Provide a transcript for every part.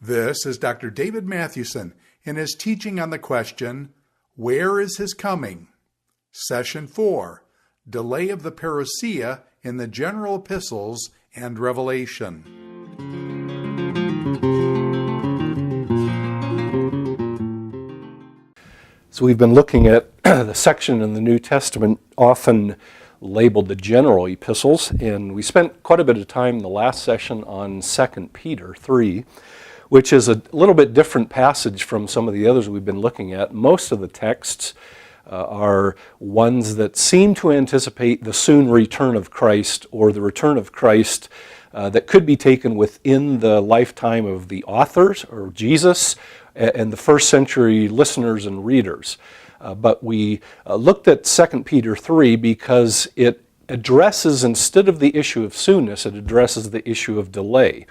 This is Dr. David Mathewson in his teaching on the question, Where is His Coming? Session 4, Delay of the Parousia in the General Epistles and Revelation. So we've been looking at the section in the New Testament often labeled the general epistles, and we spent quite a bit of time in the last session on 2 Peter 3, which is a little bit different passage from some of the others we've been looking at. Most of the texts are ones that seem to anticipate the soon return of Christ, or the return of Christ that could be taken within the lifetime of the authors, or Jesus, and the first century listeners and readers. But we looked at 2 Peter 3 because it addresses, instead of the issue of soonness, it addresses the issue of delay.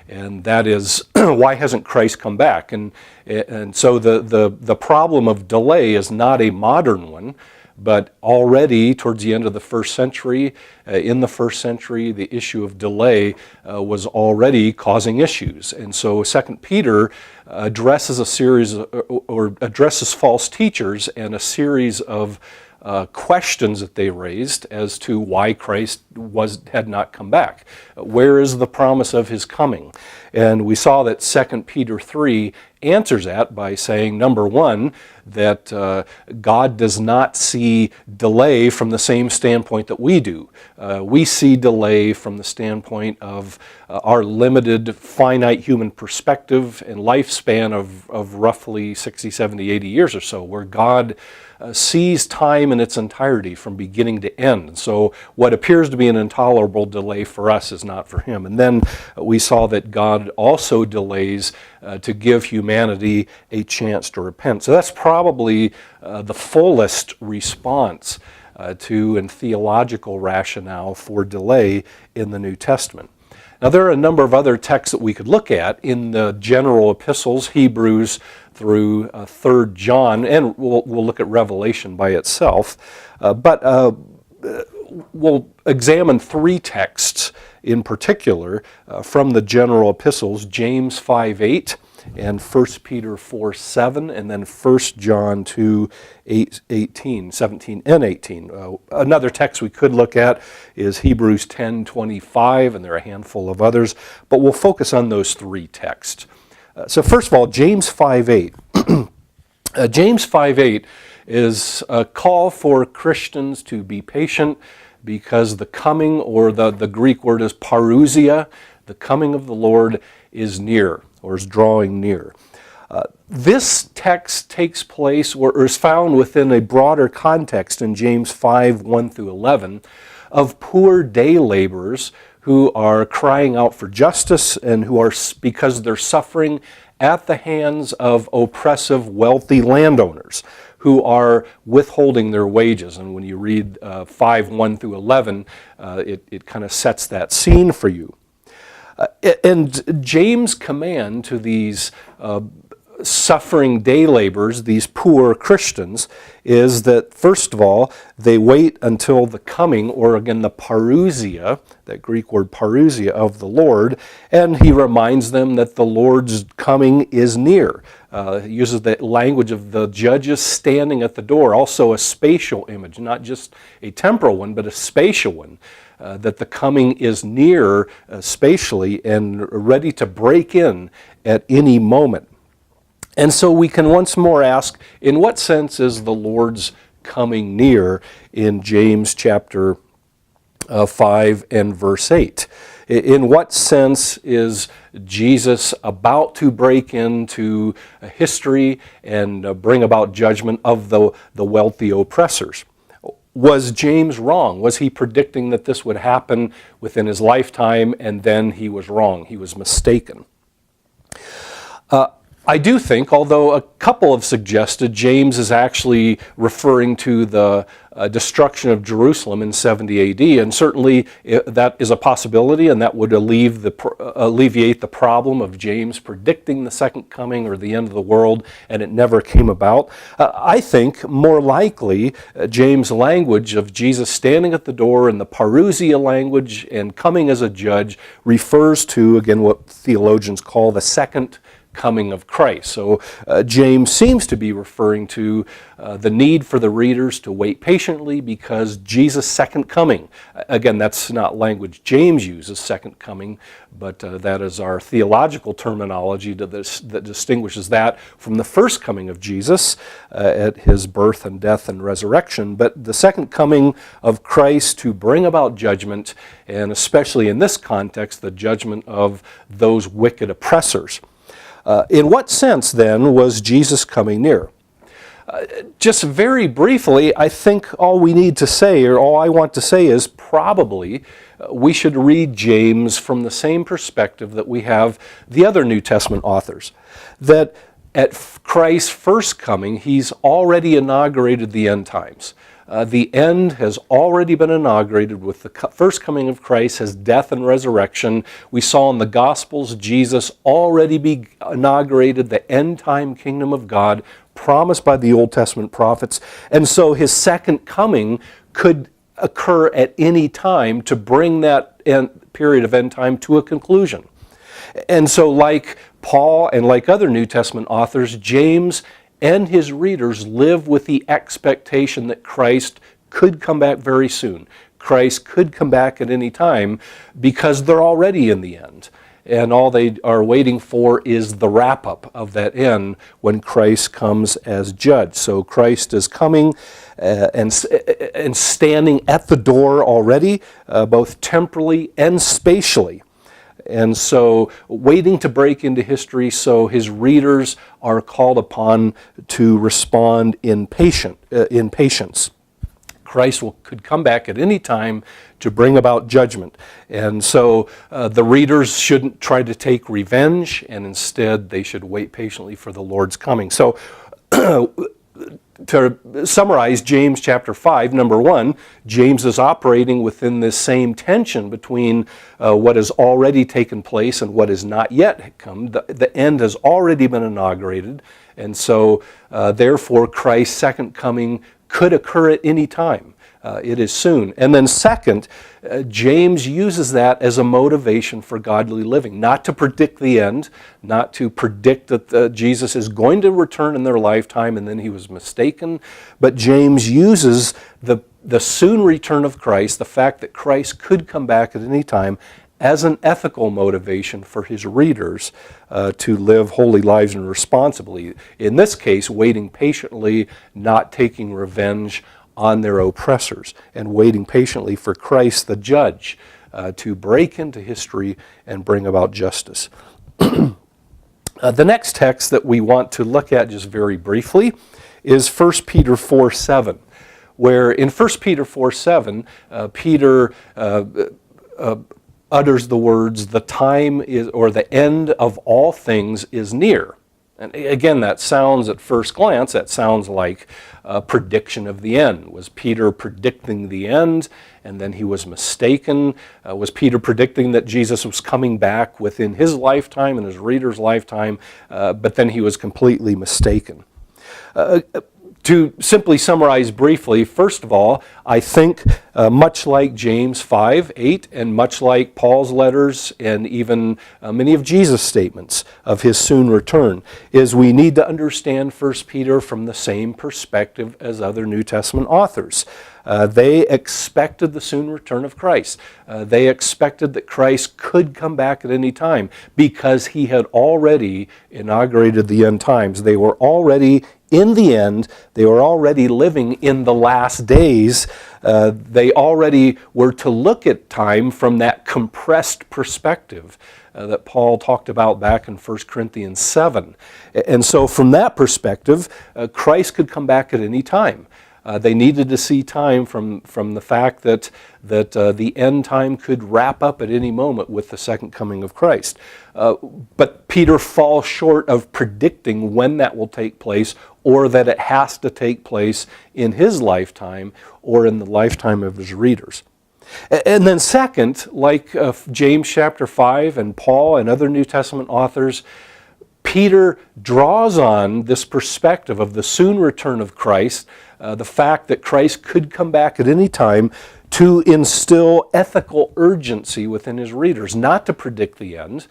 And that is, why hasn't Christ come back? And so the problem of delay is not a modern one, but already towards the end of the first century, in the first century, the issue of delay was already causing issues. And so 2 Peter addresses a series, or addresses false teachers and a series of questions that they raised as to why Christ had not come back. Where is the promise of His coming? And we saw that 2 Peter 3 answers that by saying, number one, that God does not see delay from the same standpoint that we do. We see delay from the standpoint of our limited, finite human perspective and lifespan of roughly 60, 70, 80 years or so, where God sees time in its entirety from beginning to end. So what appears to be an intolerable delay for us is not for Him. And then we saw that God also delays to give humanity a chance to repent. So that's probably the fullest response to and theological rationale for delay in the New Testament. Now, there are a number of other texts that we could look at in the general epistles, Hebrews through 3 John, and we'll look at Revelation by itself. But we'll examine three texts in particular from the general epistles, James 5:8 and 1 Peter 4:7, and then 1 John 2:18, 17 and 18. Another text we could look at is Hebrews 10:25, and there are a handful of others, but we'll focus on those three texts. So first of all, James 5:8. James 5:8 is a call for Christians to be patient because the coming, or the Greek word is parousia, the coming of the Lord is near, or is drawing near. This text takes place, or is found within a broader context in James 5:1 through 11, of poor day laborers who are crying out for justice, and who are, because they're suffering at the hands of oppressive wealthy landowners who are withholding their wages. And when you read 5:1 through 11, it kind of sets that scene for you. And James' command to these suffering day laborers, these poor Christians, is that, first of all, they wait until the coming, or again the parousia, that Greek word parousia, of the Lord, and he reminds them that the Lord's coming is near. He uses the language of the judges standing at the door, also a spatial image, not just a temporal one, but a spatial one. That the coming is near spatially and ready to break in at any moment. And so we can once more ask, in what sense is the Lord's coming near in James chapter 5 and verse 8? In what sense is Jesus about to break into history and bring about judgment of the wealthy oppressors? Was James wrong? Was he predicting that this would happen within his lifetime, and then he was wrong? He was mistaken. I do think, although a couple have suggested, James is actually referring to the destruction of Jerusalem in 70 AD, and certainly that is a possibility, and that would alleviate the problem of James predicting the second coming or the end of the world, and it never came about. I think more likely James' language of Jesus standing at the door in the parousia language and coming as a judge refers to, again, what theologians call the second coming of Christ. So James seems to be referring to the need for the readers to wait patiently because Jesus' second coming. Again, that's not language James uses, second coming, but that is our theological terminology that distinguishes that from the first coming of Jesus at his birth and death and resurrection. But the second coming of Christ to bring about judgment, and especially in this context, the judgment of those wicked oppressors. In what sense, then, was Jesus coming near? Just very briefly, I think all we need to say, or all I want to say is probably we should read James from the same perspective that we have the other New Testament authors. That at Christ's first coming, he's already inaugurated the end times. The end has already been inaugurated with the first coming of Christ, his death and resurrection. We saw in the Gospels Jesus already inaugurated the end-time kingdom of God promised by the Old Testament prophets. And so his second coming could occur at any time to bring that period of end time to a conclusion. And so like Paul and like other New Testament authors, James and his readers live with the expectation that Christ could come back very soon. Christ could come back at any time because they're already in the end. And all they are waiting for is the wrap-up of that end when Christ comes as judge. So Christ is coming and standing at the door already, both temporally and spatially. And so waiting to break into history, so his readers are called upon to respond in patience. Christ could come back at any time to bring about judgment. And so the readers shouldn't try to take revenge, and instead they should wait patiently for the Lord's coming. So to summarize James chapter 5, number 1, James is operating within this same tension between what has already taken place and what has not yet come. The end has already been inaugurated, and so therefore Christ's second coming could occur at any time. It is soon. And then second, James uses that as a motivation for godly living, not to predict the end, not to predict that Jesus is going to return in their lifetime and then he was mistaken, but James uses the soon return of Christ, the fact that Christ could come back at any time, as an ethical motivation for his readers to live holy lives and responsibly. In this case, waiting patiently, not taking revenge on their oppressors, and waiting patiently for Christ the judge to break into history and bring about justice. The next text that we want to look at just very briefly is 1 Peter 4:7, where in 1 Peter 4:7, Peter utters the words, "The time is, or the end of all things is near." And again, that sounds at first glance, that sounds like a prediction of the end. Was Peter predicting the end and then he was mistaken? Was Peter predicting that Jesus was coming back within his lifetime and his reader's lifetime, but then he was completely mistaken? To simply summarize briefly, first of all, I think much like James 5:8 and much like Paul's letters and even many of Jesus' statements of his soon return, is we need to understand 1 Peter from the same perspective as other New Testament authors. They expected the soon return of Christ. They expected that Christ could come back at any time because he had already inaugurated the end times. They were already in the end. They were already living in the last days. They already were to look at time from that compressed perspective that Paul talked about back in 1 Corinthians 7. And so from that perspective, Christ could come back at any time. They needed to see time from the fact that the end time could wrap up at any moment with the second coming of Christ. But Peter falls short of predicting when that will take place, or that it has to take place in his lifetime or in the lifetime of his readers. And then second, like James chapter 5 and Paul and other New Testament authors, Peter draws on this perspective of the soon return of Christ, the fact that Christ could come back at any time, to instill ethical urgency within his readers, not to predict the end,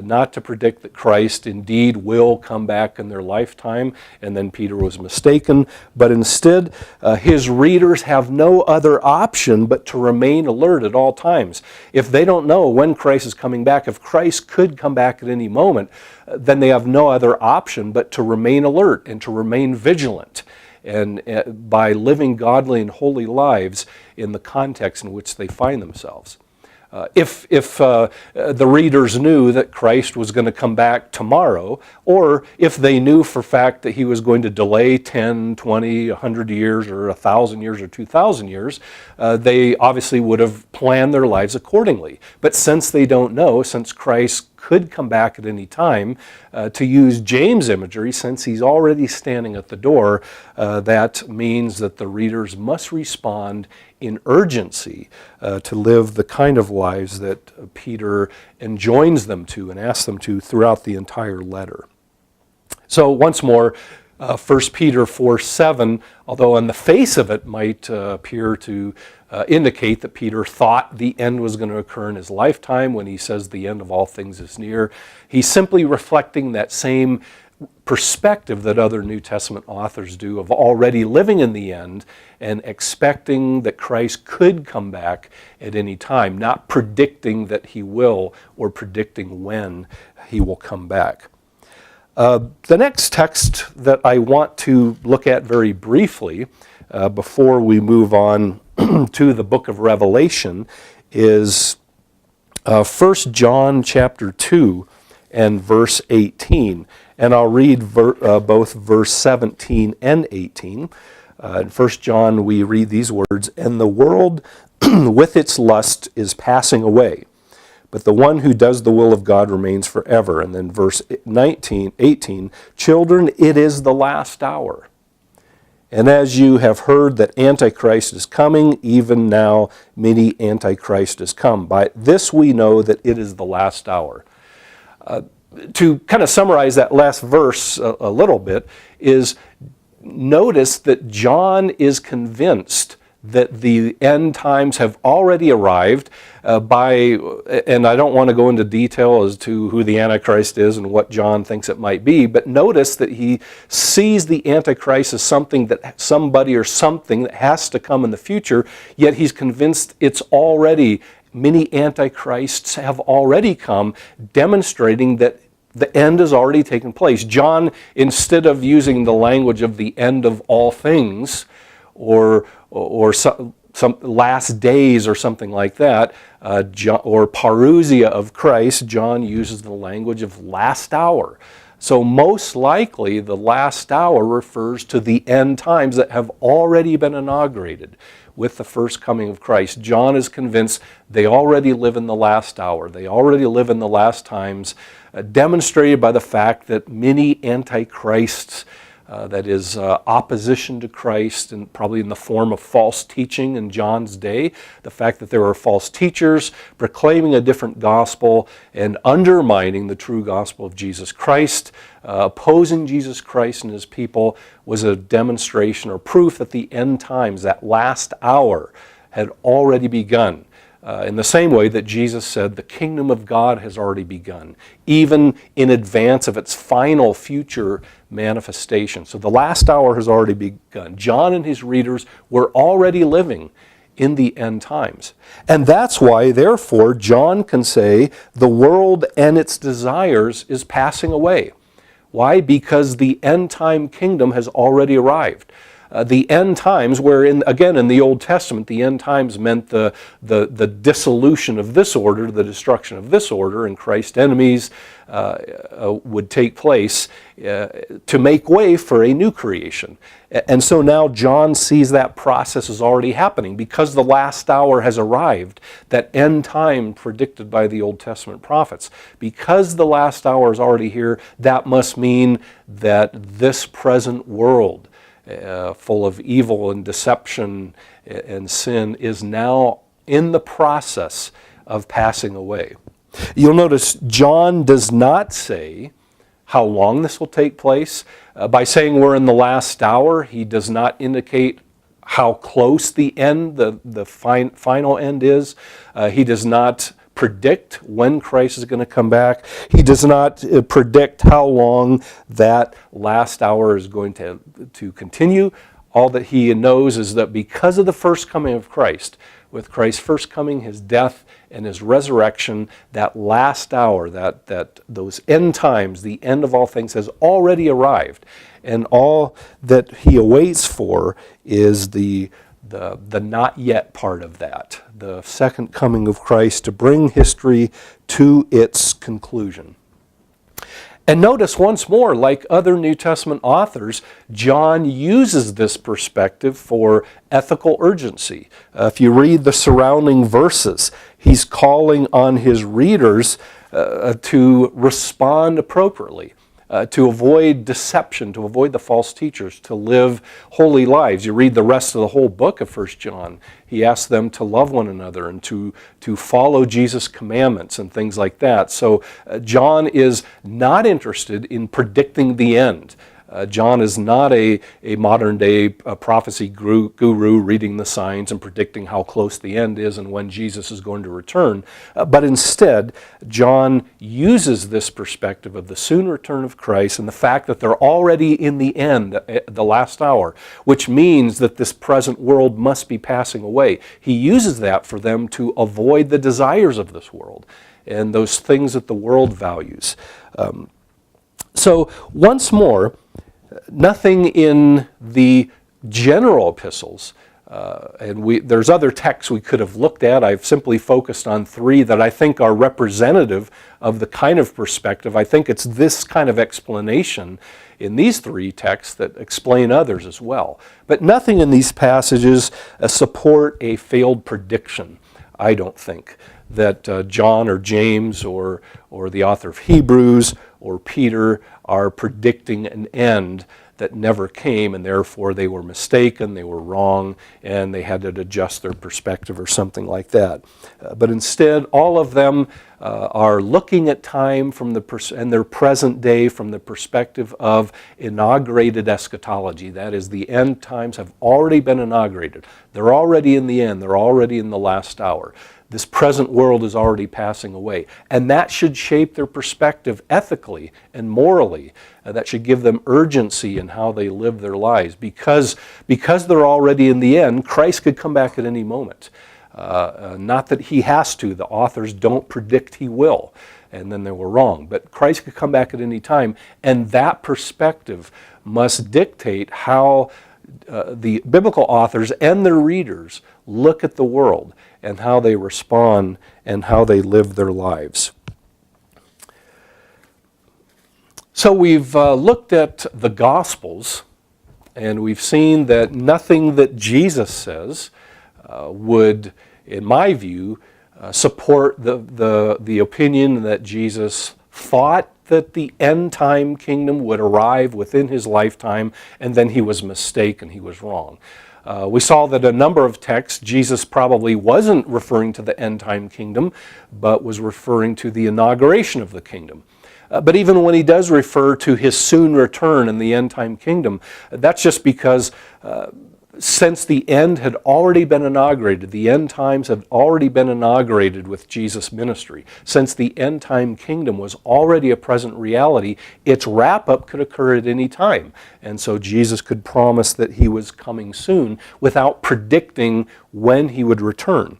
not to predict that Christ indeed will come back in their lifetime, and then Peter was mistaken, but instead his readers have no other option but to remain alert at all times. If they don't know when Christ is coming back, if Christ could come back at any moment, then they have no other option but to remain alert and to remain vigilant, and by living godly and holy lives in the context in which they find themselves. If the readers knew that Christ was going to come back tomorrow, or if they knew for a fact that he was going to delay 10, 20, 100 years, or 1,000 years, or 2,000 years, they obviously would have planned their lives accordingly. But since they don't know, since Christ could come back at any time, to use James' imagery, since he's already standing at the door, that means that the readers must respond in urgency to live the kind of lives that Peter enjoins them to and asks them to throughout the entire letter. So once more, 1 Peter 4:7, although on the face of it might appear to indicate that Peter thought the end was going to occur in his lifetime when he says the end of all things is near, he's simply reflecting that same perspective that other New Testament authors do of already living in the end and expecting that Christ could come back at any time, not predicting that he will or predicting when he will come back. The next text that I want to look at very briefly before we move on to the book of Revelation is 1 John chapter 2 and verse 18. And I'll read both verse 17 and 18. In 1 John we read these words, "And the world with its lust is passing away, but the one who does the will of God remains forever." And then verse 18, "Children, it is the last hour. And as you have heard that Antichrist is coming, even now many Antichrist has come. By this we know that it is the last hour." To kind of summarize that last verse a little bit is notice that John is convinced that the end times have already arrived and I don't want to go into detail as to who the Antichrist is and what John thinks it might be, but notice that he sees the Antichrist as something that somebody or something that has to come in the future, yet he's convinced it's already, many Antichrists have already come, demonstrating that the end has already taken place. John, instead of using the language of the end of all things, or some last days or something like that, or Parousia of Christ, John uses the language of last hour. So most likely the last hour refers to the end times that have already been inaugurated with the first coming of Christ. John is convinced they already live in the last hour. They already live in the last times, demonstrated by the fact that many antichrists, that is opposition to Christ, and probably in the form of false teaching in John's day, the fact that there were false teachers proclaiming a different gospel and undermining the true gospel of Jesus Christ, opposing Jesus Christ and his people, was a demonstration or proof that the end times, that last hour, had already begun. In the same way that Jesus said the kingdom of God has already begun, even in advance of its final future manifestation. So the last hour has already begun. John and his readers were already living in the end times. And that's why, therefore, John can say the world and its desires is passing away. Why? Because the end time kingdom has already arrived. The end times, where again in the Old Testament, the end times meant the dissolution of this order, the destruction of this order, and Christ's enemies would take place to make way for a new creation. And so now John sees that process is already happening because the last hour has arrived, that end time predicted by the Old Testament prophets. Because the last hour is already here, that must mean that this present world, full of evil and deception and sin, is now in the process of passing away. You'll notice John does not say how long this will take place. By saying we're in the last hour, he does not indicate how close the end, the final end is. He does not predict when Christ is going to come back. He does not predict how long that last hour is going to continue. All that he knows is that because of the first coming of Christ, with Christ's first coming, his death, and his resurrection, that last hour, that those end times, the end of all things, has already arrived. And all that he awaits for is the not yet part of that, the second coming of Christ to bring history to its conclusion. And notice once more, like other New Testament authors, John uses this perspective for ethical urgency. If you read the surrounding verses, he's calling on his readers to respond appropriately, to avoid deception, to avoid the false teachers, to live holy lives. You read the rest of the whole book of 1 John. He asks them to love one another and to follow Jesus' commandments and things like that. So John is not interested in predicting the end. John is not a modern-day prophecy guru reading the signs and predicting how close the end is and when Jesus is going to return. But instead, John uses this perspective of the soon return of Christ and the fact that they're already in the end, the last hour, which means that this present world must be passing away. He uses that for them to avoid the desires of this world and those things that the world values. So once more, nothing in the general epistles, and there's other texts we could have looked at. I've simply focused on three that I think are representative of the kind of perspective. I think it's this kind of explanation in these three texts that explain others as well. But nothing in these passages support a failed prediction, I don't think, that John or James or the author of Hebrews or Peter are predicting an end that never came, and therefore they were mistaken, they were wrong, and they had to adjust their perspective or something like that. But instead, all of them are looking at time and their present day from the perspective of inaugurated eschatology. That is, the end times have already been inaugurated. They're already in the end. They're already in the last hour. This present world is already passing away. And that should shape their perspective ethically and morally. That should give them urgency in how they live their lives. Because they're already in the end, Christ could come back at any moment. Not that he has to. The authors don't predict he will. And then they were wrong. But Christ could come back at any time. And that perspective must dictate how the biblical authors and their readers look at the world and how they respond and how they live their lives. So we've looked at the Gospels, and we've seen that nothing that Jesus says would, in my view, support the opinion that Jesus thought that the end-time kingdom would arrive within his lifetime, and then he was mistaken, he was wrong. We saw that a number of texts, Jesus probably wasn't referring to the end-time kingdom, but was referring to the inauguration of the kingdom. But even when he does refer to his soon return in the end-time kingdom, that's just because since the end had already been inaugurated, the end times had already been inaugurated with Jesus' ministry. Since the end-time kingdom was already a present reality, its wrap-up could occur at any time. And so Jesus could promise that he was coming soon without predicting when he would return.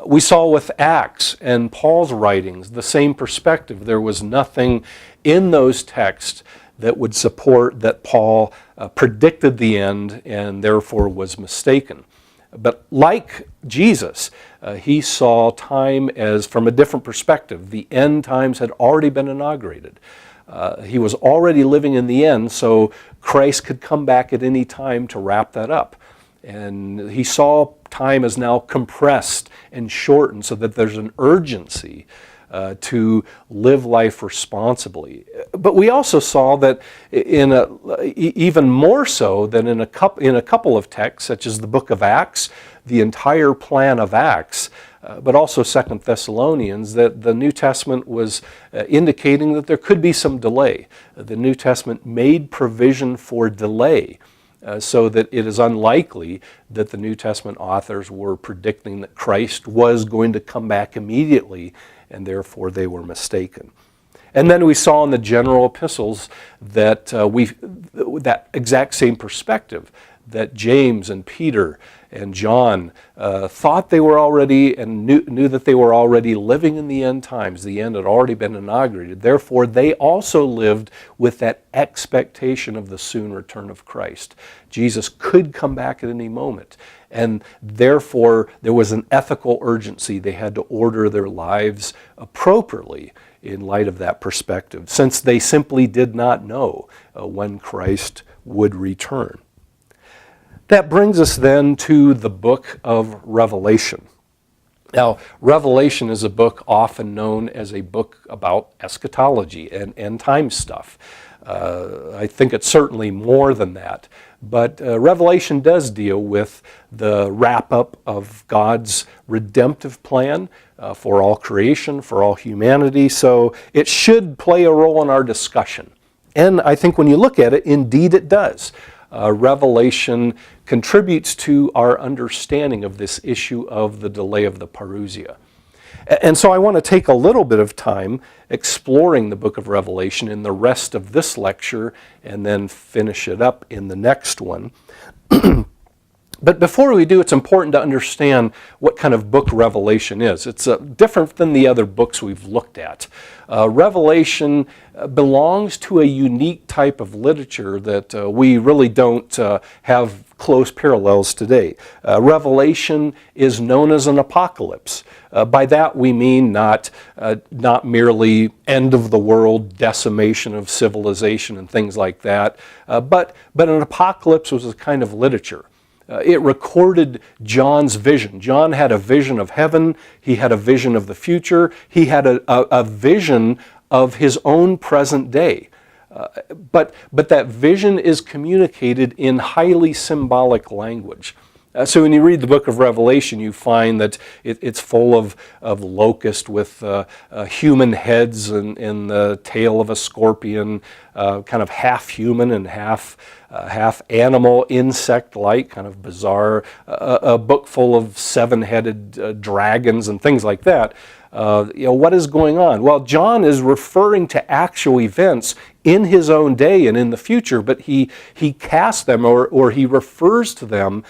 We saw with Acts and Paul's writings the same perspective. There was nothing in those texts that would support that Paul predicted the end and therefore was mistaken. But like Jesus, he saw time as from a different perspective. The end times had already been inaugurated. He was already living in the end, so Christ could come back at any time to wrap that up. And he saw time as now compressed and shortened so that there's an urgency to live life responsibly. But we also saw that even more so than in a couple of texts, such as the book of Acts, the entire plan of Acts, but also 2 Thessalonians, that the New Testament was indicating that there could be some delay. The New Testament made provision for delay so that it is unlikely that the New Testament authors were predicting that Christ was going to come back immediately, and therefore they were mistaken. And then we saw in the general epistles that that exact same perspective, that James and Peter and John thought they were already and knew that they were already living in the end times. The end had already been inaugurated. Therefore, they also lived with that expectation of the soon return of Christ. Jesus could come back at any moment. And therefore, there was an ethical urgency. They had to order their lives appropriately in light of that perspective, since they simply did not know when Christ would return. That brings us then to the book of Revelation. Now, Revelation is a book often known as a book about eschatology and end time stuff. I think it's certainly more than that. But Revelation does deal with the wrap-up of God's redemptive plan for all creation, for all humanity. So it should play a role in our discussion. And I think when you look at it, indeed it does. Revelation contributes to our understanding of this issue of the delay of the Parousia. And so I want to take a little bit of time exploring the book of Revelation in the rest of this lecture and then finish it up in the next one. But before we do, it's important to understand what kind of book Revelation is. It's different than the other books we've looked at. Revelation belongs to a unique type of literature that we really don't have close parallels today. Revelation is known as an apocalypse. By that we mean not merely end of the world, decimation of civilization and things like that, but an apocalypse was a kind of literature. It recorded John's vision. John had a vision of heaven. He had a vision of the future. He had a vision of his own present day. But that vision is communicated in highly symbolic language. So when you read the book of Revelation, you find that it's full of locusts with human heads and the tail of a scorpion, kind of half human and half animal, insect-like, kind of bizarre. A book full of seven-headed dragons and things like that. What is going on? Well, John is referring to actual events in his own day and in the future, but he casts them or he refers to them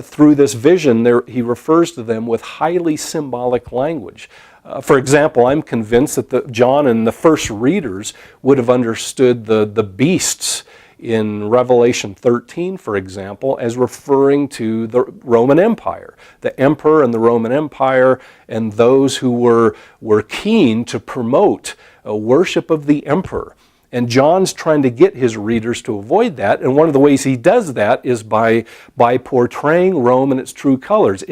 through this vision. He refers to them with highly symbolic language. For example, I'm convinced that John and the first readers would have understood the beasts in Revelation 13, for example, as referring to the Roman Empire, the emperor and the Roman Empire, and those who were keen to promote a worship of the emperor. And John's trying to get his readers to avoid that, and one of the ways he does that is by portraying Rome in its true colors.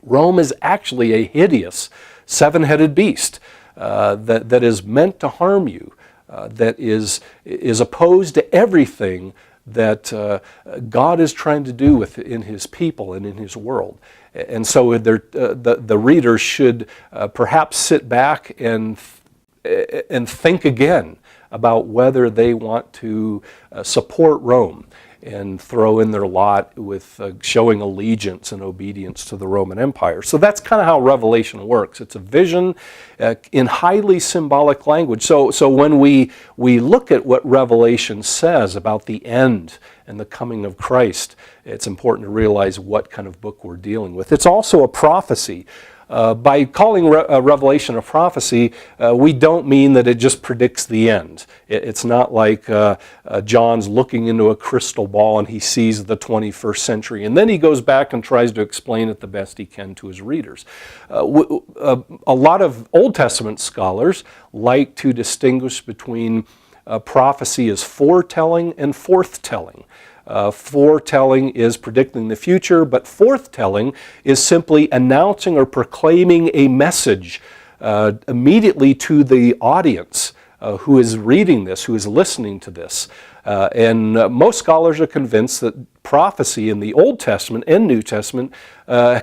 Rome is actually a hideous seven-headed beast that is meant to harm you. That is opposed to everything that God is trying to do in His people and in His world. And so the readers should perhaps sit back and think again about whether they want to support Rome and throw in their lot with showing allegiance and obedience to the Roman Empire. So that's kind of how Revelation works. It's a vision in highly symbolic language. So when we look at what Revelation says about the end and the coming of Christ, it's important to realize what kind of book we're dealing with. It's also a prophecy. By calling Revelation a prophecy, we don't mean that it just predicts the end. It's not like John's looking into a crystal ball and he sees the 21st century, and then he goes back and tries to explain it the best he can to his readers. A lot of Old Testament scholars like to distinguish between prophecy as foretelling and forthtelling. Foretelling is predicting the future, but forthtelling is simply announcing or proclaiming a message immediately to the audience who is reading this, who is listening to this. And most scholars are convinced that prophecy in the Old Testament and New Testament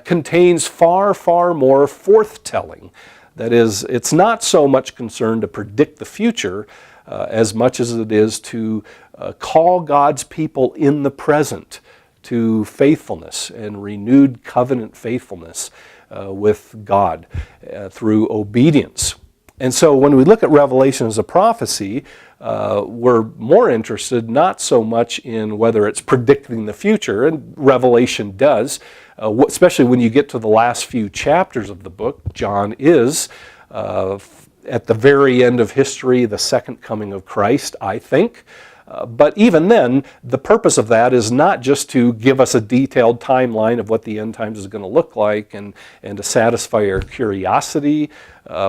contains far, far more forthtelling. That is, it's not so much concerned to predict the future, as much as it is to call God's people in the present to faithfulness and renewed covenant faithfulness with God through obedience. And so when we look at Revelation as a prophecy, we're more interested not so much in whether it's predicting the future, and Revelation does, especially when you get to the last few chapters of the book. John is, at the very end of history, the second coming of Christ, I think. But even then, the purpose of that is not just to give us a detailed timeline of what the end times is going to look like and to satisfy our curiosity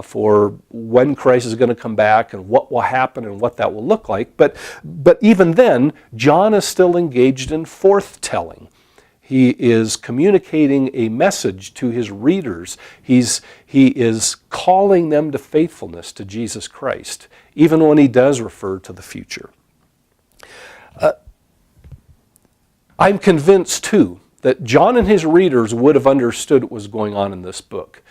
for when Christ is going to come back and what will happen and what that will look like. But even then, John is still engaged in forthtelling. He is communicating a message to his readers. He is calling them to faithfulness to Jesus Christ, even when he does refer to the future. I'm convinced, too, that John and his readers would have understood what was going on in this book.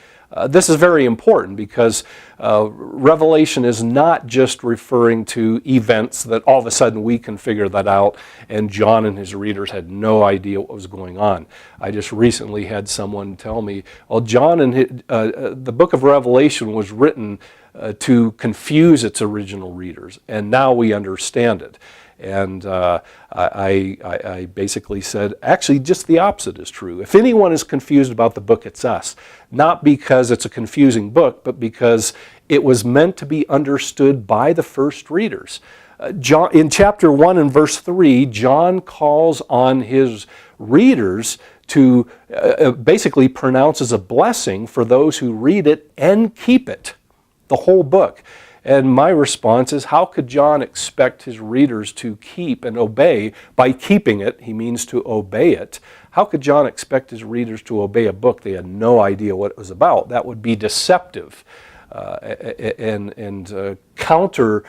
This is very important because Revelation is not just referring to events that all of a sudden we can figure that out, and John and his readers had no idea what was going on. I just recently had someone tell me, well, the book of Revelation was written to confuse its original readers, and now we understand it. And I basically said, actually, just the opposite is true. If anyone is confused about the book, it's us. Not because it's a confusing book, but because it was meant to be understood by the first readers. In chapter 1 and verse 3, John calls on his readers to basically pronounces a blessing for those who read it and keep it, the whole book. And my response is, how could John expect his readers to keep and obey? By keeping it, he means to obey it. How could John expect his readers to obey a book they had no idea what it was about? That would be deceptive and counter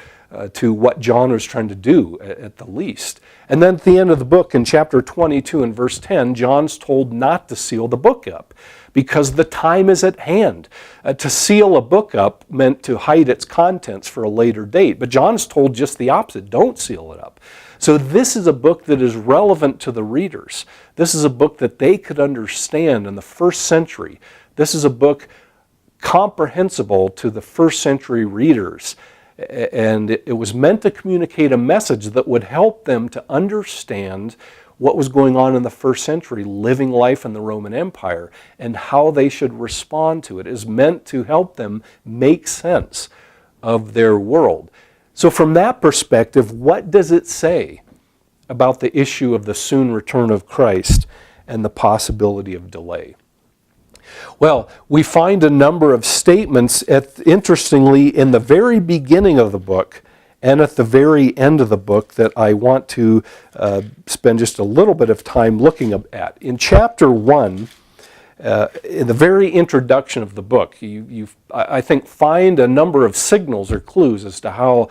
to what John was trying to do at the least. And then at the end of the book, in chapter 22 and verse 10, John's told not to seal the book up, because the time is at hand. To seal a book up meant to hide its contents for a later date. But John's told just the opposite. Don't seal it up. So this is a book that is relevant to the readers. This is a book that they could understand in the first century. This is a book comprehensible to the first century readers. And it was meant to communicate a message that would help them to understand what was going on in the first century, living life in the Roman Empire, and how they should respond to it. It is meant to help them make sense of their world. So from that perspective, what does it say about the issue of the soon return of Christ and the possibility of delay? Well, we find a number of statements, interestingly, in the very beginning of the book and at the very end of the book that I want to spend just a little bit of time looking at. In chapter 1, in the very introduction of the book, you I think, find a number of signals or clues as to how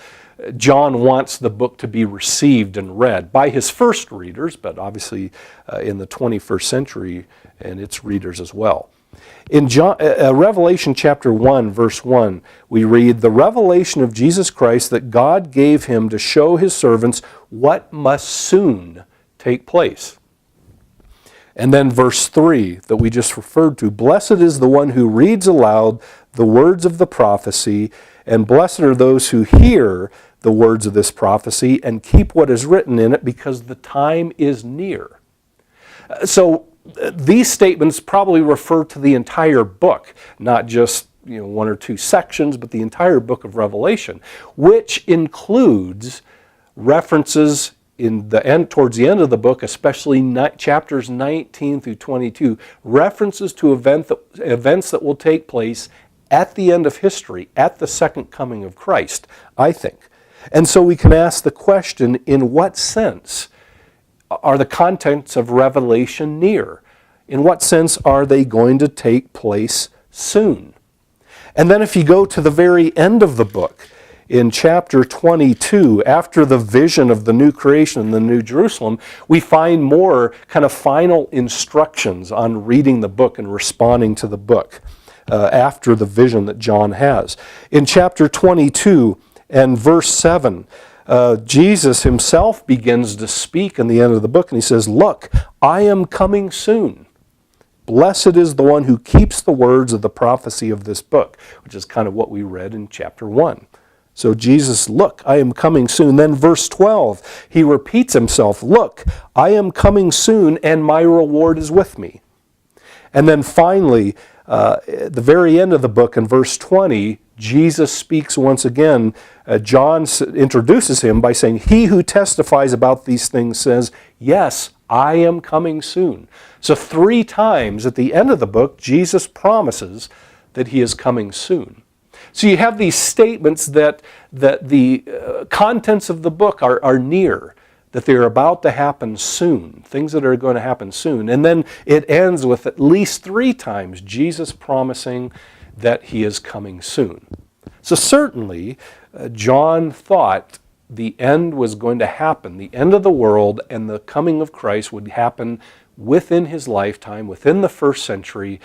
John wants the book to be received and read by his first readers, but obviously in the 21st century and its readers as well. In Revelation chapter 1, verse 1, we read, "The revelation of Jesus Christ that God gave him to show his servants what must soon take place." And then verse 3 that we just referred to, "Blessed is the one who reads aloud the words of the prophecy, and blessed are those who hear the words of this prophecy and keep what is written in it, because the time is near." So these statements probably refer to the entire book, not just one or two sections, but the entire book of Revelation, which includes references in the end, towards the end of the book, especially chapters 19 through 22, references to events that will take place at the end of history, at the second coming of Christ, I think. And so we can ask the question, in what sense are the contents of Revelation near? In what sense are they going to take place soon? And then if you go to the very end of the book, in chapter 22, after the vision of the new creation and the new Jerusalem, we find more kind of final instructions on reading the book and responding to the book after the vision that John has. In chapter 22, And verse 7, Jesus himself begins to speak in the end of the book, and he says, "Look, I am coming soon. Blessed is the one who keeps the words of the prophecy of this book," which is kind of what we read in chapter 1. So Jesus, "Look, I am coming soon." Then verse 12, he repeats himself, "Look, I am coming soon, and my reward is with me." And then finally, at the very end of the book in verse 20, Jesus speaks once again. John introduces him by saying, "He who testifies about these things says, 'Yes, I am coming soon.'" So 3 times at the end of the book, Jesus promises that he is coming soon. So you have these statements that the contents of the book are near, that they're about to happen soon, things that are going to happen soon. And then it ends with at least 3 times Jesus promising that he is coming soon. So certainly, John thought the end was going to happen, the end of the world and the coming of Christ would happen within his lifetime, within the first century,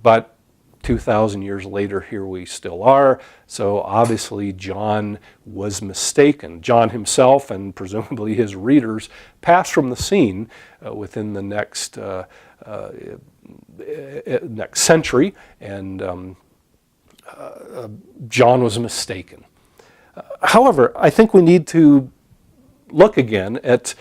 but 2,000 years later, here we still are. So obviously John was mistaken. John himself and presumably his readers passed from the scene within the next century, and John was mistaken. However, I think we need to look again at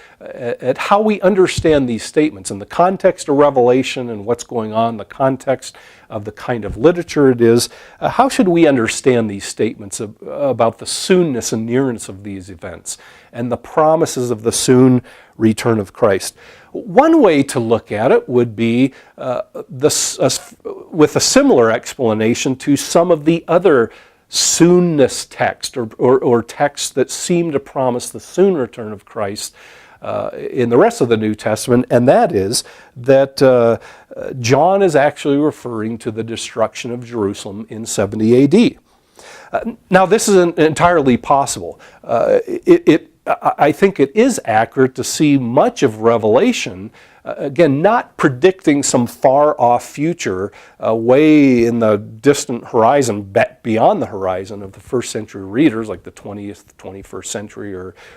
how we understand these statements in the context of Revelation and what's going on, the context of the kind of literature it is. How should we understand these statements about the soonness and nearness of these events and the promises of the soon return of Christ? One way to look at it would be with a similar explanation to some of the other soonness text or texts that seem to promise the soon return of Christ in the rest of the New Testament, and that is that John is actually referring to the destruction of Jerusalem in 70 AD. Now, this isn't entirely possible. I think it is accurate to see much of Revelation, again, not predicting some far-off future way in the distant horizon, beyond the horizon of the first century readers, like the 20th, 21st century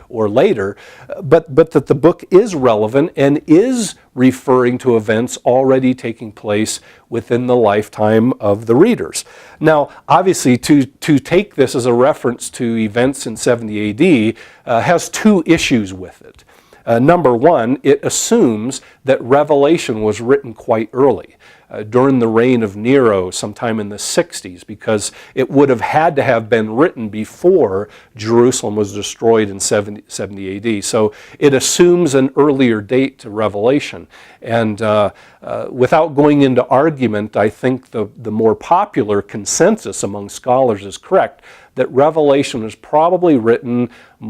or later, but that the book is relevant and is referring to events already taking place within the lifetime of the readers. Now, obviously, to take this as a reference to events in 70 AD has 2 issues with it. Number one, it assumes that Revelation was written quite early, during the reign of Nero sometime in the 60s, because it would have had to have been written before Jerusalem was destroyed in 70 AD. So it assumes an earlier date to Revelation. And without going into argument, I think the more popular consensus among scholars is correct, that Revelation was probably written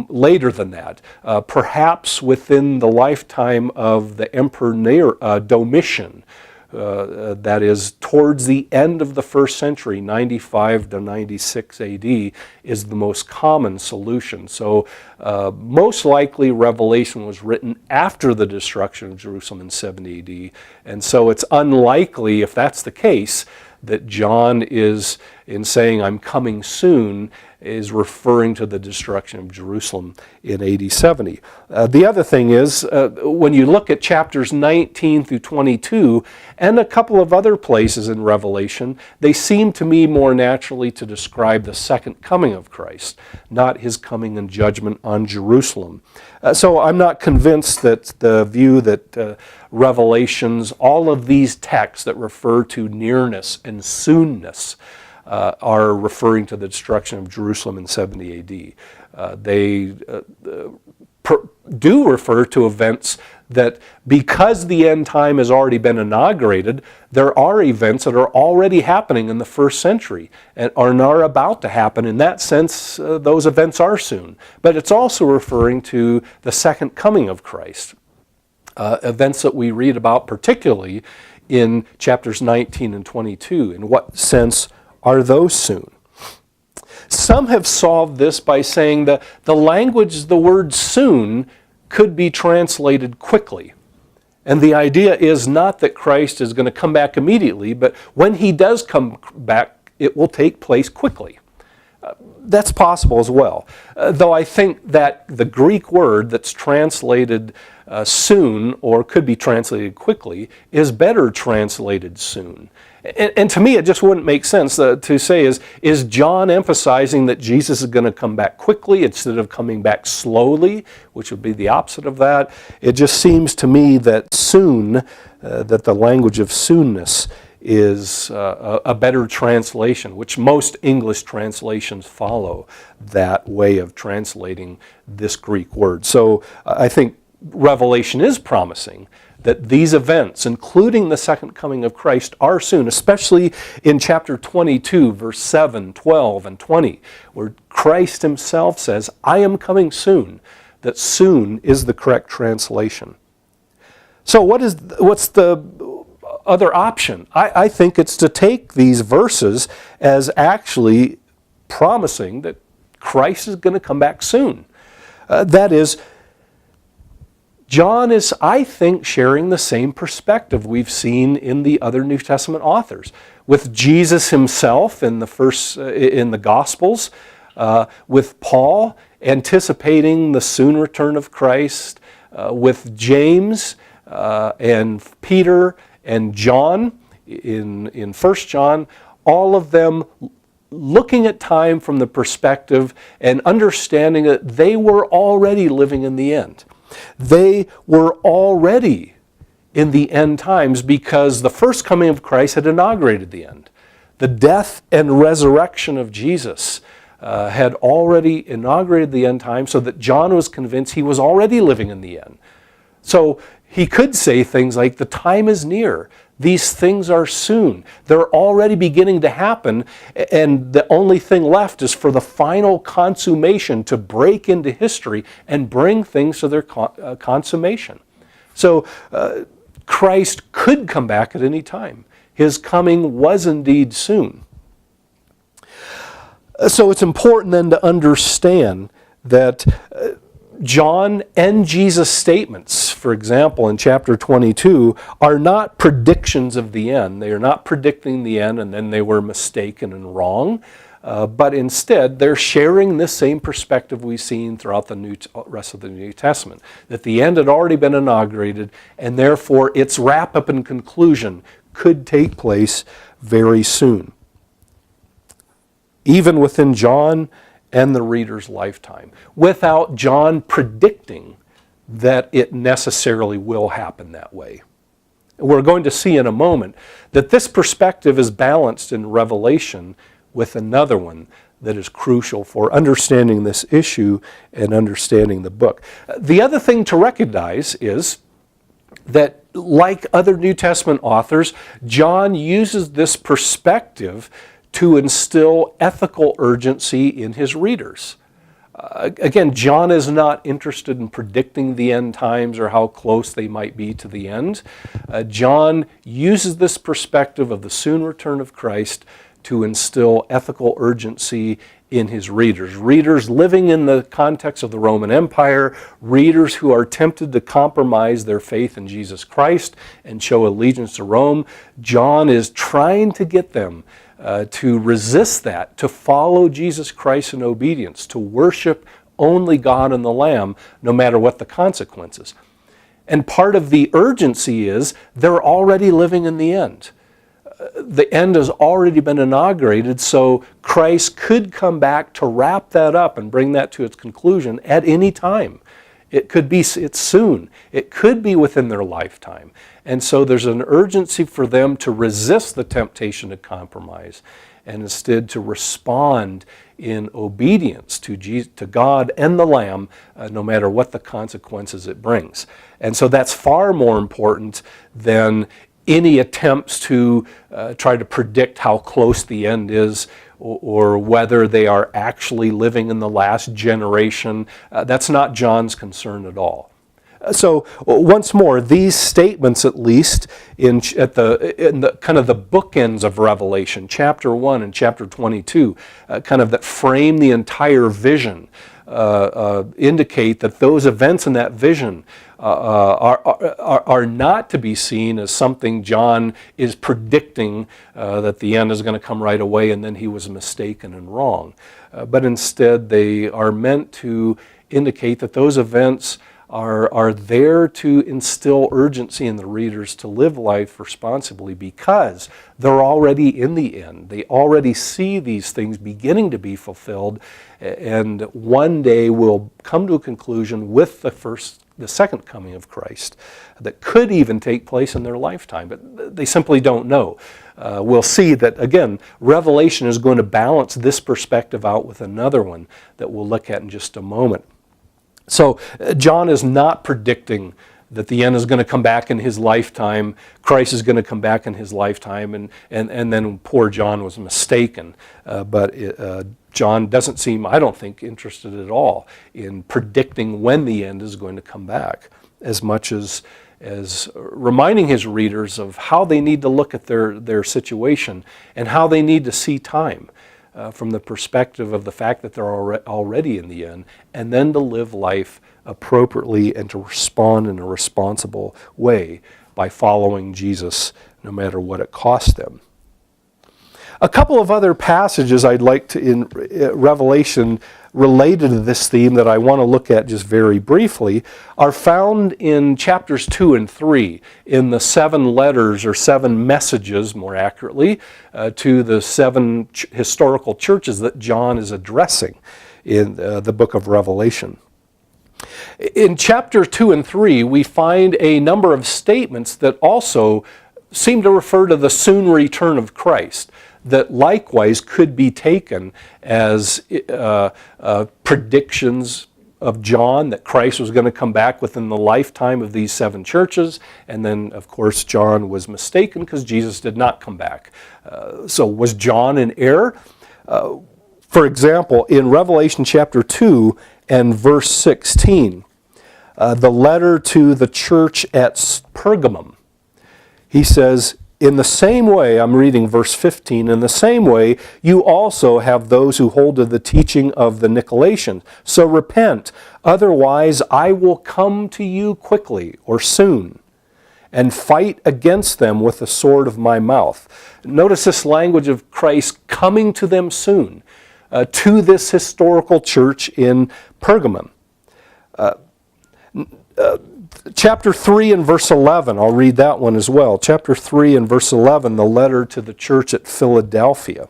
later than that, perhaps within the lifetime of the Emperor Domitian. That is, towards the end of the first century, 95 to 96 AD is the most common solution. So most likely Revelation was written after the destruction of Jerusalem in 70 AD. And so it's unlikely, if that's the case, that John is, in saying "I'm coming soon," is referring to the destruction of Jerusalem in AD 70. The other thing is, when you look at chapters 19 through 22 and a couple of other places in Revelation, they seem to me more naturally to describe the second coming of Christ, not his coming and judgment on Jerusalem. So I'm not convinced that the view that Revelations, all of these texts that refer to nearness and soonness, are referring to the destruction of Jerusalem in 70 AD. They do refer to events that, because the end time has already been inaugurated, there are events that are already happening in the first century and are about to happen. In that sense, those events are soon. But it's also referring to the second coming of Christ, events that we read about particularly in chapters 19 and 22. In what sense are those soon? Some have solved this by saying that the language, the word soon, could be translated quickly. And the idea is not that Christ is going to come back immediately, but when he does come back, it will take place quickly. That's possible as well. Though I think that the Greek word that's translated soon, or could be translated quickly, is better translated soon. And to me, it just wouldn't make sense to say, is John emphasizing that Jesus is going to come back quickly instead of coming back slowly, which would be the opposite of that? It just seems to me that soon, that the language of soonness is a better translation, which most English translations follow that way of translating this Greek word. So I think Revelation is promising that these events, including the second coming of Christ, are soon, especially in chapter 22, verse 7, 12, and 20, where Christ himself says, I am coming soon, that soon is the correct translation. So what's the other option? I think it's to take these verses as actually promising that Christ is going to come back soon. That is, John is, I think, sharing the same perspective we've seen in the other New Testament authors, with Jesus himself in the Gospels, with Paul anticipating the soon return of Christ, with James and Peter and John in 1 John, all of them looking at time from the perspective and understanding that they were already living in the end. They were already in the end times because the first coming of Christ had inaugurated the end. The death and resurrection of Jesus had already inaugurated the end time, so that John was convinced he was already living in the end. So he could say things like, the time is near. These things are soon. They're already beginning to happen, and the only thing left is for the final consummation to break into history and bring things to their consummation. So Christ could come back at any time. His coming was indeed soon. So it's important then to understand that John and Jesus' statements, for example, in chapter 22, are not predictions of the end. They are not predicting the end and then they were mistaken and wrong. But instead, they're sharing this same perspective we've seen throughout the rest of the New Testament, that the end had already been inaugurated, and therefore its wrap-up and conclusion could take place very soon, even within John and the reader's lifetime, without John predicting that it necessarily will happen that way. We're going to see in a moment that this perspective is balanced in Revelation with another one that is crucial for understanding this issue and understanding the book. The other thing to recognize is that, like other New Testament authors, John uses this perspective to instill ethical urgency in his readers. Again, John is not interested in predicting the end times or how close they might be to the end. John uses this perspective of the soon return of Christ to instill ethical urgency in his readers. Readers living in the context of the Roman Empire, readers who are tempted to compromise their faith in Jesus Christ and show allegiance to Rome. John is trying to get them to resist that, to follow Jesus Christ in obedience, to worship only God and the Lamb, no matter what the consequences. And part of the urgency is they're already living in the end. The end has already been inaugurated, so Christ could come back to wrap that up and bring that to its conclusion at any time. It's soon. It could be within their lifetime. And so there's an urgency for them to resist the temptation to compromise and instead to respond in obedience to God and the Lamb, no matter what the consequences it brings. And so that's far more important than any attempts to try to predict how close the end is or whether they are actually living in the last generation. That's not John's concern at all. So once more, these statements, at least in the kind of the bookends of Revelation, chapter 1 and chapter 22, kind of that frame the entire vision, indicate that those events in that vision are not to be seen as something John is predicting that the end is going to come right away and then he was mistaken and wrong. But instead they are meant to indicate that those events are there to instill urgency in the readers to live life responsibly, because they're already in the end. They already see these things beginning to be fulfilled, and one day will come to a conclusion with the second coming of Christ that could even take place in their lifetime, but they simply don't know. We'll see that, again, Revelation is going to balance this perspective out with another one that we'll look at in just a moment. So John is not predicting that the end is going to come back in his lifetime, Christ is going to come back in his lifetime, and then poor John was mistaken. But John doesn't seem, I don't think, interested at all in predicting when the end is going to come back, as much as reminding his readers of how they need to look at their situation and how they need to see time. From the perspective of the fact that they're already in the end, and then to live life appropriately and to respond in a responsible way by following Jesus, no matter what it costs them. A couple of other passages I'd like to, in Revelation, related to this theme that I want to look at just very briefly, are found in chapters 2 and 3, in the 7 letters, or 7 messages, more accurately, to the 7 historical churches that John is addressing in the book of Revelation. In chapter 2 and 3, we find a number of statements that also seem to refer to the soon return of Christ, that likewise could be taken as predictions of John, that Christ was going to come back within the lifetime of these 7 churches, and then, of course, John was mistaken because Jesus did not come back. So was John in error? For example, in Revelation chapter 2 and verse 16, the letter to the church at Pergamum, he says, in the same way, I'm reading verse 15, in the same way, you also have those who hold to the teaching of the Nicolaitans. So repent, otherwise I will come to you quickly or soon and fight against them with the sword of my mouth. Notice this language of Christ coming to them soon, to this historical church in Pergamum. Chapter 3 and verse 11, I'll read that one as well. Chapter 3 and verse 11, the letter to the church at Philadelphia.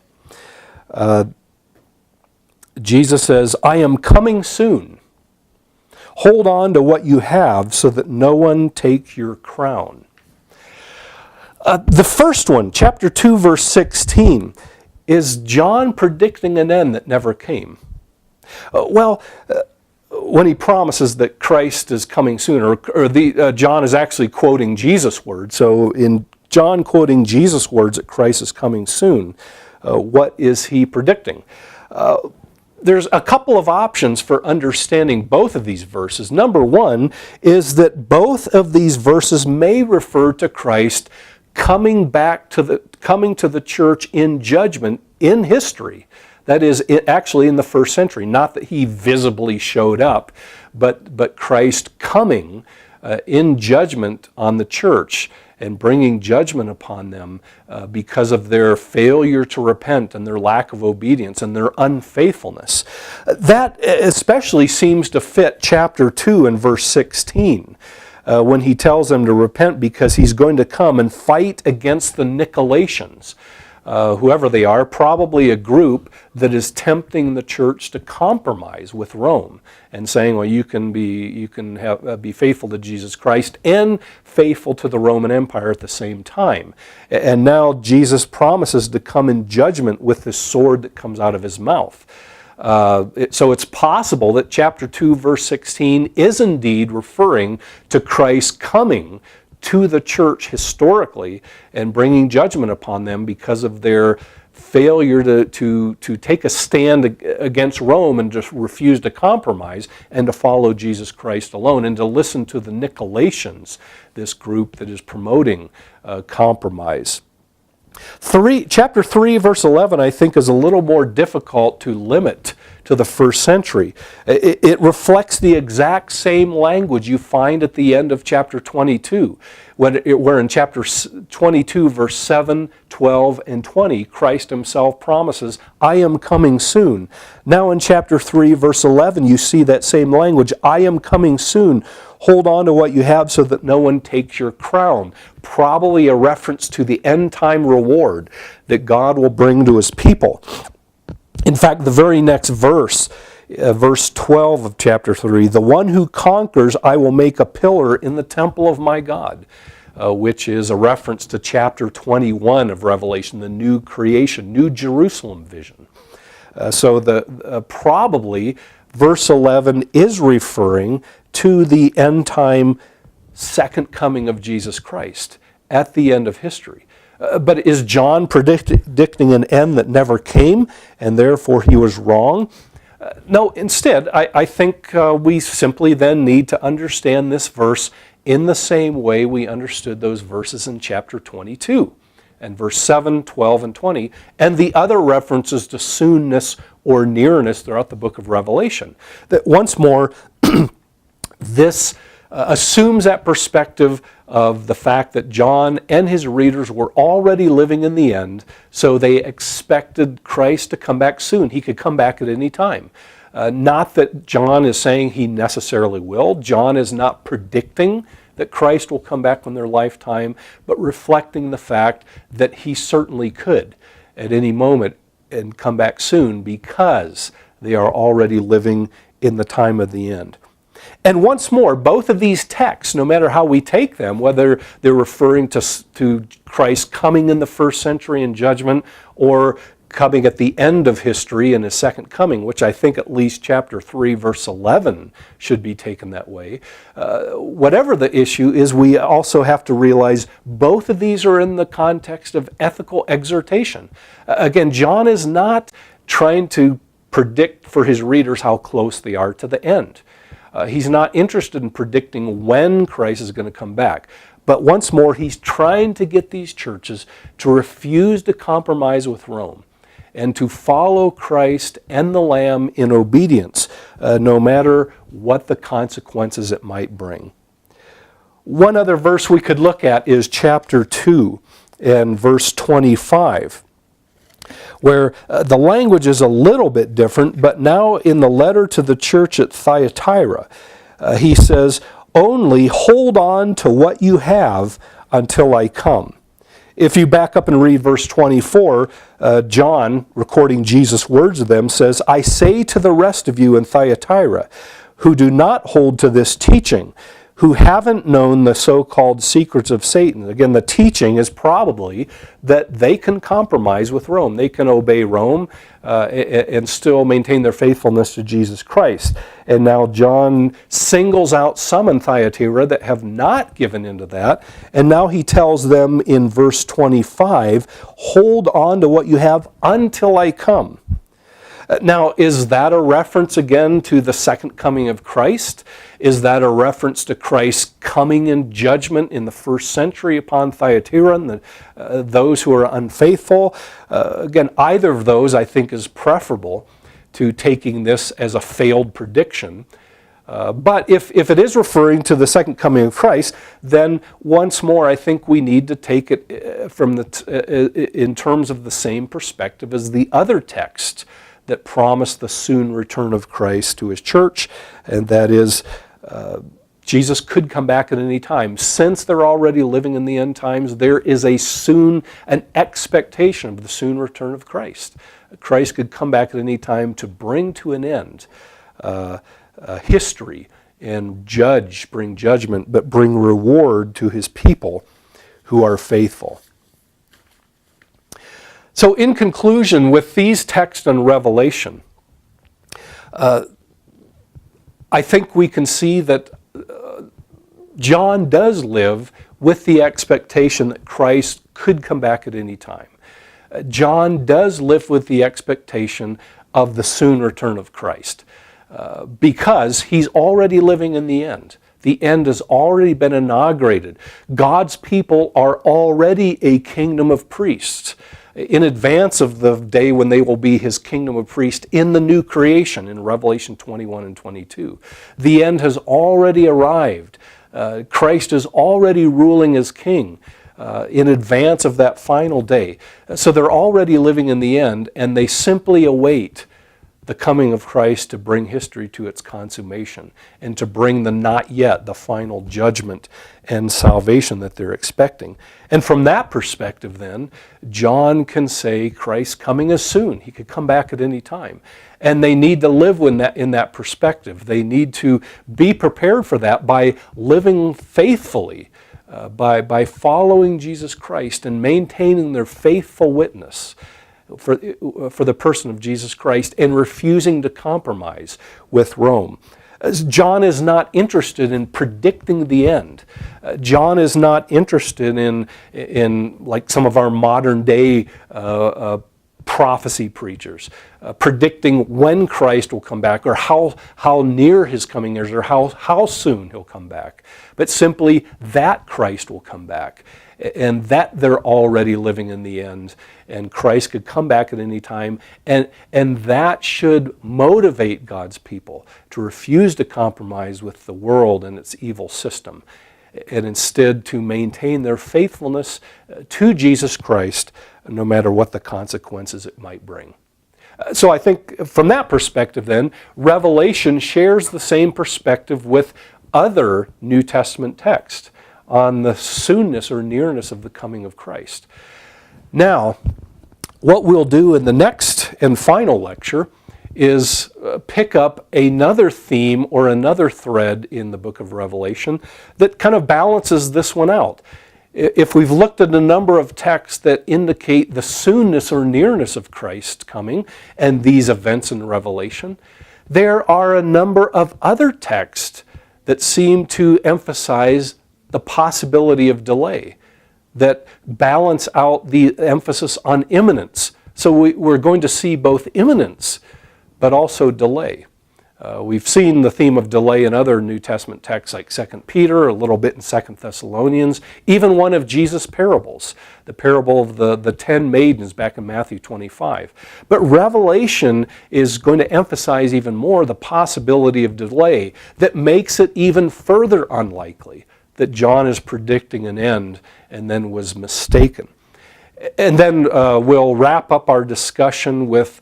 Jesus says, I am coming soon. Hold on to what you have so that no one take your crown. The first one, chapter 2, verse 16, is John predicting an end that never came. When he promises that Christ is coming soon, John is actually quoting Jesus' words. So in John quoting Jesus' words that Christ is coming soon, what is he predicting? There's a couple of options for understanding both of these verses. Number one is that both of these verses may refer to Christ coming to the church in judgment in history. That is, actually in the first century. Not that he visibly showed up, but Christ coming in judgment on the church and bringing judgment upon them because of their failure to repent and their lack of obedience and their unfaithfulness. That especially seems to fit chapter 2 and verse 16. When he tells them to repent because he's going to come and fight against the Nicolaitans. Whoever they are, probably a group that is tempting the church to compromise with Rome and saying, well, you can be faithful to Jesus Christ and faithful to the Roman Empire at the same time. And now Jesus promises to come in judgment with this sword that comes out of his mouth. So it's possible that chapter 2, verse 16 is indeed referring to Christ coming to the church historically and bringing judgment upon them because of their failure to take a stand against Rome and just refuse to compromise and to follow Jesus Christ alone and to listen to the Nicolaitans, this group that is promoting compromise. Chapter 3, verse 11, I think, is a little more difficult to limit to the first century. It reflects the exact same language you find at the end of chapter 22, where in chapter 22, verse 7, 12, and 20, Christ himself promises, I am coming soon. Now in chapter 3, verse 11, you see that same language, I am coming soon. Hold on to what you have so that no one takes your crown. Probably a reference to the end time reward that God will bring to his people. In fact, the very next verse, verse 12 of chapter 3, the one who conquers I will make a pillar in the temple of my God, which is a reference to chapter 21 of Revelation, the new creation, New Jerusalem vision. Probably verse 11 is referring to the end time second coming of Jesus Christ at the end of history. But is John predicting an end that never came and therefore he was wrong? No, instead, I think we simply then need to understand this verse in the same way we understood those verses in chapter 22 and verse 7, 12, and 20, and the other references to soonness or nearness throughout the book of Revelation. That once more, this assumes that perspective of the fact that John and his readers were already living in the end, so they expected Christ to come back soon. He could come back at any time. Not that John is saying he necessarily will. John is not predicting that Christ will come back in their lifetime, but reflecting the fact that he certainly could at any moment and come back soon because they are already living in the time of the end. And once more, both of these texts, no matter how we take them, whether they're referring to Christ coming in the first century in judgment or coming at the end of history in his second coming, which I think at least chapter 3, verse 11 should be taken that way. Whatever the issue is, we also have to realize both of these are in the context of ethical exhortation. Again, John is not trying to predict for his readers how close they are to the end. He's not interested in predicting when Christ is going to come back. But once more, he's trying to get these churches to refuse to compromise with Rome and to follow Christ and the Lamb in obedience, no matter what the consequences it might bring. One other verse we could look at is chapter 2 and verse 25. Where the language is a little bit different, but now in the letter to the church at Thyatira, he says, only hold on to what you have until I come. If you back up and read verse 24, John, recording Jesus' words of them, says, I say to the rest of you in Thyatira, who do not hold to this teaching, who haven't known the so-called secrets of Satan. Again, the teaching is probably that they can compromise with Rome. They can obey Rome and still maintain their faithfulness to Jesus Christ. And now John singles out some in Thyatira that have not given into that. And now he tells them in verse 25, hold on to what you have until I come. Now, is that a reference again to the second coming of Christ? Is that a reference to Christ coming in judgment in the first century upon Thyatira and those who are unfaithful? Again, either of those I think is preferable to taking this as a failed prediction. But if it is referring to the second coming of Christ, then once more I think we need to take it in terms of the same perspective as the other text that promised the soon return of Christ to his church, and that is Jesus could come back at any time. Since they're already living in the end times, there is an expectation of the soon return of Christ. Christ could come back at any time to bring to an end history and bring judgment, but bring reward to his people who are faithful. So in conclusion, with these texts on Revelation, I think we can see that John does live with the expectation that Christ could come back at any time. John does live with the expectation of the soon return of Christ because he's already living in the end. The end has already been inaugurated. God's people are already a kingdom of priests. in advance of the day when they will be his kingdom of priests in the new creation in Revelation 21 and 22. The end has already arrived. Christ is already ruling as king in advance of that final day. So they're already living in the end, and they simply await the coming of Christ to bring history to its consummation and to bring the not yet, the final judgment and salvation that they're expecting. And from that perspective then, John can say Christ's coming is soon. He could come back at any time. And they need to live in that perspective. They need to be prepared for that by living faithfully, by following Jesus Christ and maintaining their faithful witness for the person of Jesus Christ and refusing to compromise with Rome. John is not interested in predicting the end. John is not interested in like some of our modern day prophecy preachers, predicting when Christ will come back or how near his coming is or how soon he'll come back, but simply that Christ will come back and that they're already living in the end and Christ could come back at any time, and that should motivate God's people to refuse to compromise with the world and its evil system and instead to maintain their faithfulness to Jesus Christ no matter what the consequences it might bring. So I think from that perspective then, Revelation shares the same perspective with other New Testament texts on the soonness or nearness of the coming of Christ. Now, what we'll do in the next and final lecture is pick up another theme or another thread in the book of Revelation that kind of balances this one out. If we've looked at a number of texts that indicate the soonness or nearness of Christ coming and these events in Revelation, there are a number of other texts that seem to emphasize the possibility of delay, that balance out the emphasis on imminence. So we're going to see both imminence, but also delay. We've seen the theme of delay in other New Testament texts like 2 Peter, a little bit in 2 Thessalonians, even one of Jesus' parables, the parable of the 10 maidens back in Matthew 25. But Revelation is going to emphasize even more the possibility of delay that makes it even further unlikely that John is predicting an end and then was mistaken. And then we'll wrap up our discussion with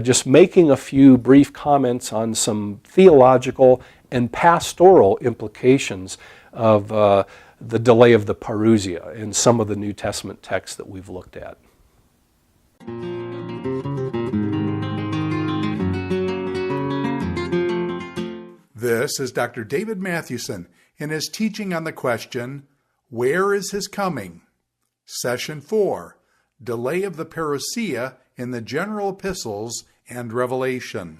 just making a few brief comments on some theological and pastoral implications of the delay of the Parousia in some of the New Testament texts that we've looked at. This is Dr. David Mathewson in his teaching on the question, Where is his coming? Session 4, Delay of the Parousia in the General Epistles and Revelation.